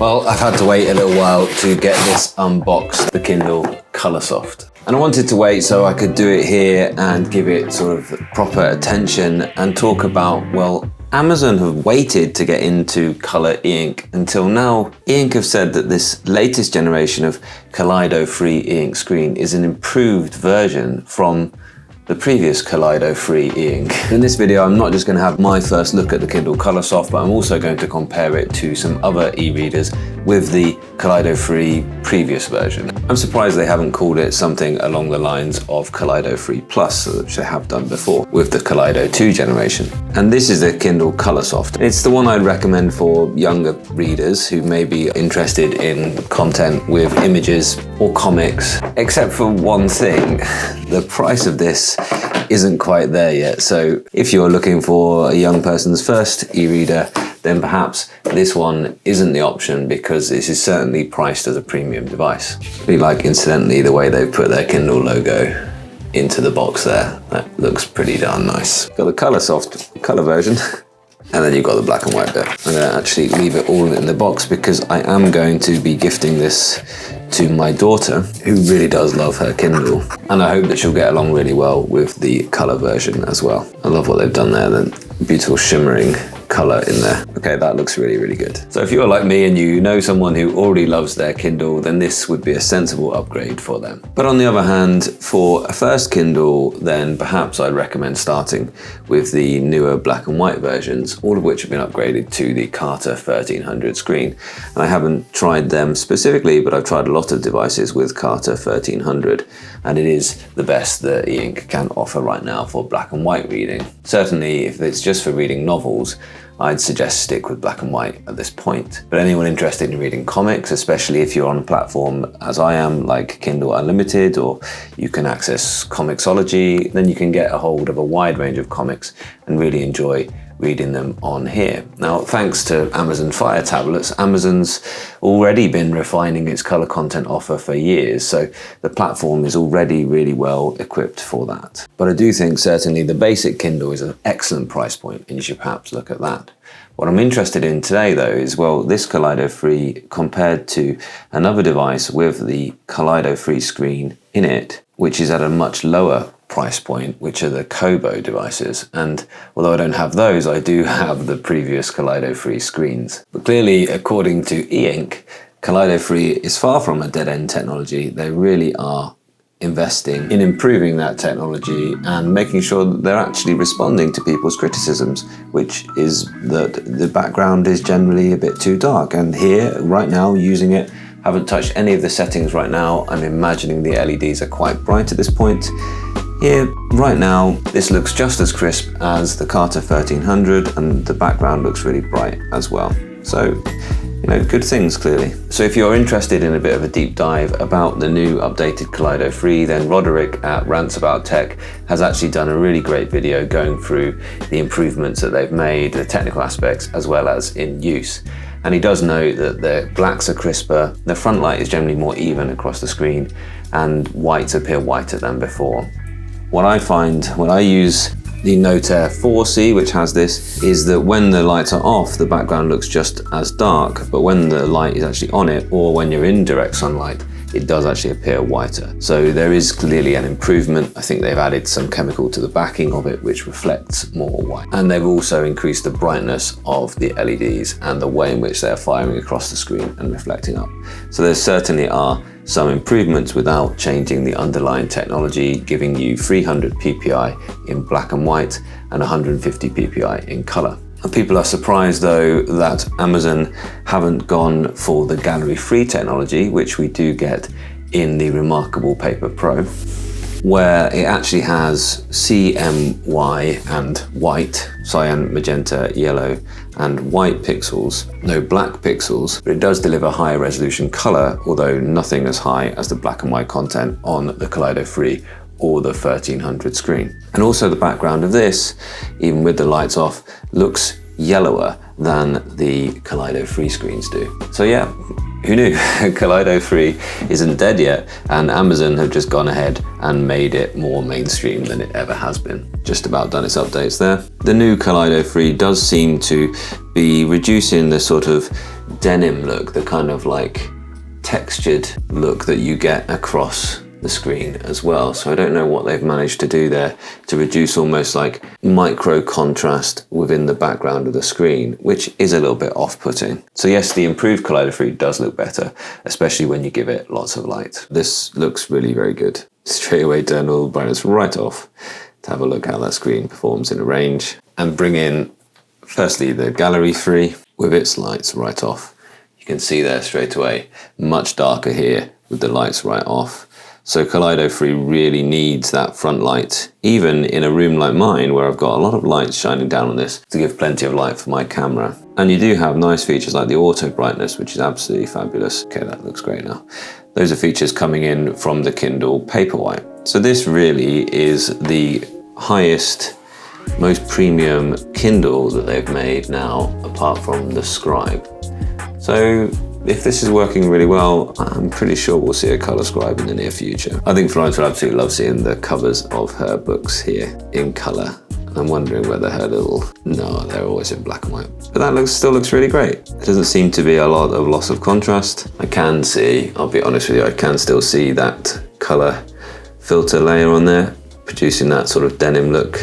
Well, I've had to wait a little while to get this unboxed, the Kindle Colorsoft. And I wanted to wait so I could do it here and give it sort of proper attention and talk about, well, Amazon have waited to get into color e-ink until now. E-ink have said that this latest generation of Kaleido-free e-ink screen is an improved version from the previous Kaleido-free e-ink. In this video, I'm not just going to have my first look at the Kindle Colorsoft, but I'm also going to compare it to some other e-readers with the Kaleido-free previous version. I'm surprised they haven't called it something along the lines of Kaleido-free Plus, which they have done before with the Kaleido 2 generation. And this is the Kindle Colorsoft. It's the one I'd recommend for younger readers who may be interested in content with images or comics, except for one thing. The price of this isn't quite there yet. So if you're looking for a young person's first e-reader, then perhaps this one isn't the option because this is certainly priced as a premium device. I like, incidentally, the way they've put their Kindle logo into the box there. That looks pretty darn nice. Got the Colorsoft color version. And then you've got the black and white bit. I'm going to actually leave it all in the box because I am going to be gifting this to my daughter, who really does love her Kindle. And I hope that she'll get along really well with the color version as well. I love what they've done there, the beautiful shimmering color in there. Okay, that looks really, really good. So if you're like me and you know someone who already loves their Kindle, then this would be a sensible upgrade for them. But on the other hand, for a first Kindle, then perhaps I'd recommend starting with the newer black and white versions, all of which have been upgraded to the Carta 1300 screen. And I haven't tried them specifically, but I've tried a lot of devices with Carta 1300, and it is the best that e-ink can offer right now for black and white reading. Certainly, if it's just for reading novels, I'd suggest stick with black and white at this point. But anyone interested in reading comics, especially if you're on a platform as I am, like Kindle Unlimited, or you can access Comixology, then you can get a hold of a wide range of comics and really enjoy reading them on here. Now, thanks to Amazon Fire tablets, Amazon's already been refining its color content offer for years, so the platform is already really well equipped for that. But I do think certainly the basic Kindle is an excellent price point, and you should perhaps look at that. What I'm interested in today, though, is, well, this Kaleido-free compared to another device with the Kaleido-free screen in it, which is at a much lower price point, which are the Kobo devices. And although I don't have those, I do have the previous Kaleido-free screens. But clearly, according to e-ink, Kaleido-free is far from a dead-end technology. They really are investing in improving that technology and making sure that they're actually responding to people's criticisms, which is that the background is generally a bit too dark. And here, right now, using it, haven't touched any of the settings right now. I'm imagining the LEDs are quite bright at this point. Here, right now, this looks just as crisp as the Carta 1300, and the background looks really bright as well. So, you know, good things, clearly. So if you're interested in a bit of a deep dive about the new updated Kaleido-free, then Roderick at Rants About Tech has actually done a really great video going through the improvements that they've made, the technical aspects, as well as in use. And he does note that the blacks are crisper, the front light is generally more even across the screen, and whites appear whiter than before. What I find when I use the Note Air 4C, which has this, is that when the lights are off, the background looks just as dark, but when the light is actually on it, or when you're in direct sunlight, it does actually appear whiter. So there is clearly an improvement. I think they've added some chemical to the backing of it, which reflects more white. And they've also increased the brightness of the LEDs and the way in which they're firing across the screen and reflecting up. So there certainly are some improvements without changing the underlying technology, giving you 300 ppi in black and white and 150 ppi in color. People are surprised, though, that Amazon haven't gone for the gallery-free technology, which we do get in the remarkable Paper Pro, where it actually has CMY and white, cyan, magenta, yellow, and white pixels, no black pixels, but it does deliver higher resolution color, although nothing as high as the black and white content on the Kaleido-free or the 1300 screen. And also the background of this, even with the lights off, looks yellower than the Kaleido-free screens do. So yeah, Who knew? Kaleido 3 isn't dead yet, and Amazon have just gone ahead and made it more mainstream than it ever has been. Just about done its updates there. The new Kaleido 3 does seem to be reducing the sort of denim look, the kind of like textured look that you get across the screen as well. So I don't know what they've managed to do there to reduce almost like micro contrast within the background of the screen, which is a little bit off-putting. So yes, the improved Kaleido 3 does look better, especially when you give it lots of light. This looks really very good. Straight away turn all the brightness right off to have a look how that screen performs in a range, and bring in firstly the Gallery 3 with its lights right off. You can see there straight away, much darker here with the lights right off. So Kaleido 3 really needs that front light, even in a room like mine where I've got a lot of lights shining down on this to give plenty of light for my camera. And you do have nice features like the auto brightness, which is absolutely fabulous. Okay, that looks great now. Those are features coming in from the Kindle Paperwhite. So this really is the highest, most premium Kindle that they've made now, apart from the Scribe. So if this is working really well, I'm pretty sure we'll see a colour scribe in the near future. I think Florence would absolutely love seeing the covers of her books here in colour. I'm wondering whether her little, no, they're always in black and white. But that still looks really great. There doesn't seem to be a lot of loss of contrast. I can see, I'll be honest with you, I can still see that colour filter layer on there, producing that sort of denim look.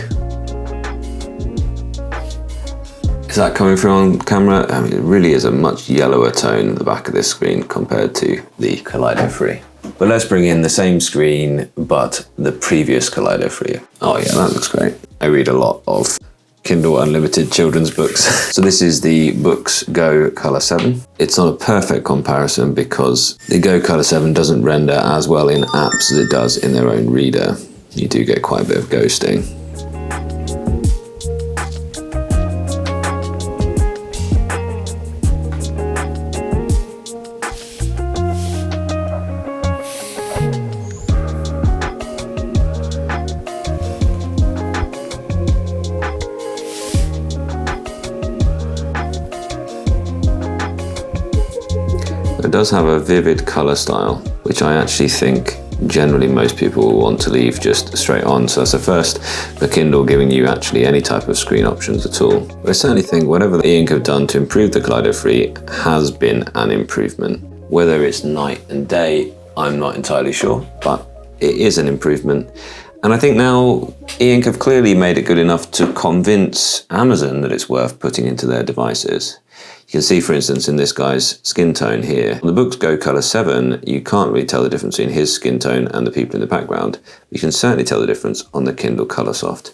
Is that coming through on camera? I mean, it really is a much yellower tone at the back of this screen compared to the Kaleido 3. But let's bring in the same screen, but the previous Kaleido 3. Oh yeah, that looks great. I read a lot of Kindle Unlimited children's books. So this is the Boox Go Color 7. It's not a perfect comparison because the Go Color 7 doesn't render as well in apps as it does in their own reader. You do get quite a bit of ghosting. It does have a vivid colour style, which I actually think generally most people will want to leave just straight on. So that's the first for Kindle giving you actually any type of screen options at all. But I certainly think whatever the e-ink have done to improve the Kaleido 3 has been an improvement. Whether it's night and day, I'm not entirely sure, but it is an improvement. And I think now e-ink have clearly made it good enough to convince Amazon that it's worth putting into their devices. You can see, for instance, in this guy's skin tone here, on the Boox Go Color 7, you can't really tell the difference between his skin tone and the people in the background. You can certainly tell the difference on the Kindle Colorsoft.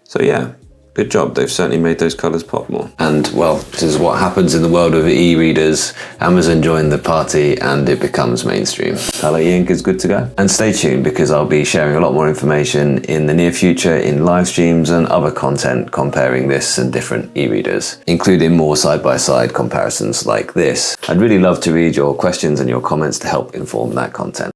So yeah, good job. They've certainly made those colors pop more. And well, this is what happens in the world of e-readers. Amazon joined the party and it becomes mainstream. Color e-ink is good to go. And stay tuned because I'll be sharing a lot more information in the near future in live streams and other content comparing this and different e-readers, including more side-by-side comparisons like this. I'd really love to read your questions and your comments to help inform that content.